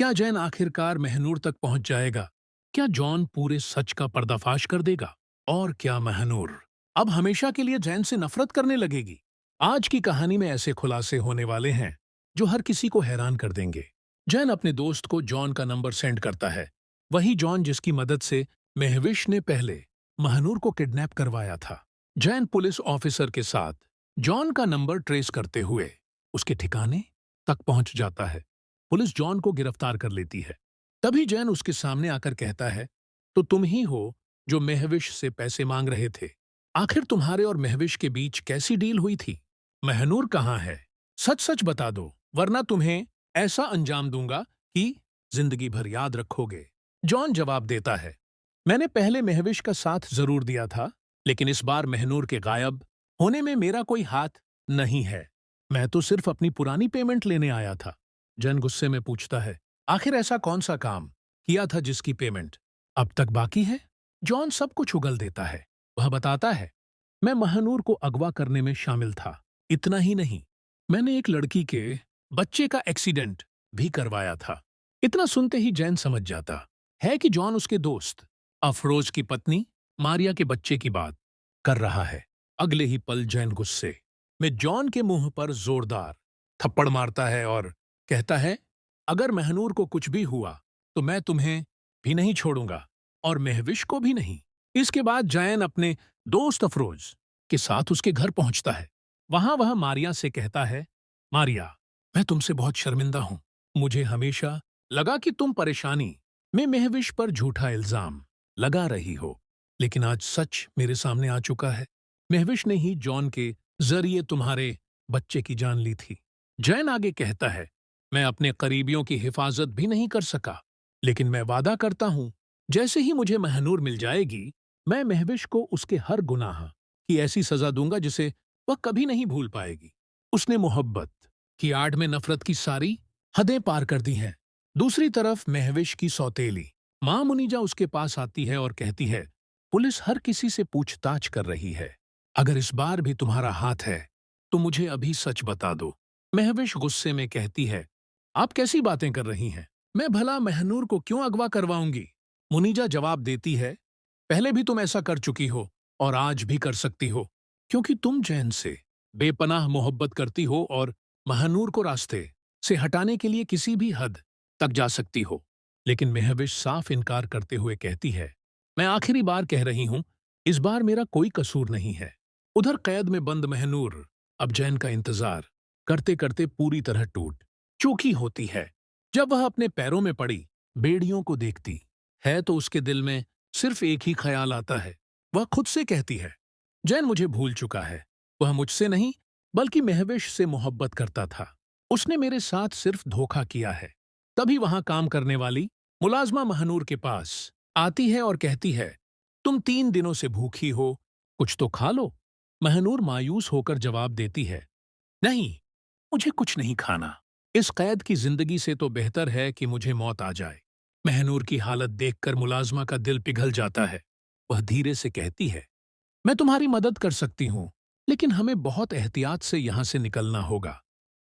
क्या जैन आखिरकार महनूर तक पहुंच जाएगा? क्या जॉन पूरे सच का पर्दाफाश कर देगा? और क्या महनूर अब हमेशा के लिए जैन से नफरत करने लगेगी? आज की कहानी में ऐसे खुलासे होने वाले हैं जो हर किसी को हैरान कर देंगे। जैन अपने दोस्त को जॉन का नंबर सेंड करता है। वही जॉन जिसकी मदद से महविश ने पहले महनूर को किडनैप करवाया था। जैन पुलिस ऑफिसर के साथ जॉन का नंबर ट्रेस करते हुए उसके ठिकाने तक पहुंच जाता है। पुलिस जॉन को गिरफ्तार कर लेती है। तभी जैन उसके सामने आकर कहता है, तो तुम ही हो जो महविश से पैसे मांग रहे थे। आखिर तुम्हारे और महविश के बीच कैसी डील हुई थी? महनूर कहाँ है? सच सच बता दो, वरना तुम्हें ऐसा अंजाम दूंगा कि जिंदगी भर याद रखोगे। जॉन जवाब देता है, मैंने पहले महविश का साथ जरूर दिया था, लेकिन इस बार महनूर के गायब होने में मेरा कोई हाथ नहीं है। मैं तो सिर्फ अपनी पुरानी पेमेंट लेने आया था। जैन गुस्से में पूछता है, आखिर ऐसा कौन सा काम किया था जिसकी पेमेंट अब तक बाकी है? जॉन सब कुछ उगल देता है। वह बताता है, मैं महनूर को अगवा करने में शामिल था। इतना ही नहीं, मैंने एक लड़की के बच्चे का एक्सीडेंट भी करवाया था। इतना सुनते ही जैन समझ जाता है कि जॉन उसके दोस्त अफरोज की पत्नी मारिया के बच्चे की बात कर रहा है। अगले ही पल जैन गुस्से में जॉन के मुंह पर जोरदार थप्पड़ मारता है और कहता है, अगर महनूर को कुछ भी हुआ तो मैं तुम्हें भी नहीं छोड़ूंगा और महविश को भी नहीं। इसके बाद जैन अपने दोस्त अफरोज के साथ उसके घर पहुंचता है। वहां वह मारिया से कहता है, मारिया, मैं तुमसे बहुत शर्मिंदा हूं। मुझे हमेशा लगा कि तुम परेशानी में महविश पर झूठा इल्जाम लगा रही हो, लेकिन आज सच मेरे सामने आ चुका है। महविश ने ही जॉन के जरिए तुम्हारे बच्चे की जान ली थी। जैन आगे कहता है, मैं अपने करीबियों की हिफाजत भी नहीं कर सका, लेकिन मैं वादा करता हूं, जैसे ही मुझे महनूर मिल जाएगी, मैं महविश को उसके हर गुनाह की ऐसी सजा दूंगा जिसे वह कभी नहीं भूल पाएगी। उसने मोहब्बत की आड़ में नफरत की सारी हदें पार कर दी हैं। दूसरी तरफ महविश की सौतेली मां मुनीजा उसके पास आती है और कहती है, पुलिस हर किसी से पूछताछ कर रही है। अगर इस बार भी तुम्हारा हाथ है तो मुझे अभी सच बता दो। महविश गुस्से में कहती है, आप कैसी बातें कर रही हैं? मैं भला महनूर को क्यों अगवा करवाऊंगी? मुनीजा जवाब देती है, पहले भी तुम ऐसा कर चुकी हो और आज भी कर सकती हो, क्योंकि तुम जैन से बेपनाह मोहब्बत करती हो और महनूर को रास्ते से हटाने के लिए किसी भी हद तक जा सकती हो। लेकिन महविश साफ इनकार करते हुए कहती है, मैं आखिरी बार कह रही हूं, इस बार मेरा कोई कसूर नहीं है। उधर कैद में बंद महनूर अब जैन का इंतजार करते करते पूरी तरह टूट चूकी होती है। जब वह अपने पैरों में पड़ी बेड़ियों को देखती है तो उसके दिल में सिर्फ एक ही ख्याल आता है। वह खुद से कहती है, जैन मुझे भूल चुका है। वह मुझसे नहीं बल्कि महविश से मोहब्बत करता था। उसने मेरे साथ सिर्फ धोखा किया है। तभी वहां काम करने वाली मुलाजमा महनूर के पास आती है और कहती है, तुम 3 दिनों से भूखी हो, कुछ तो खा लो। महनूर मायूस होकर जवाब देती है, नहीं, मुझे कुछ नहीं खाना। इस कैद की जिंदगी से तो बेहतर है कि मुझे मौत आ जाए। महनूर की हालत देखकर मुलाजमा का दिल पिघल जाता है। वह धीरे से कहती है, मैं तुम्हारी मदद कर सकती हूँ, लेकिन हमें बहुत एहतियात से यहां से निकलना होगा।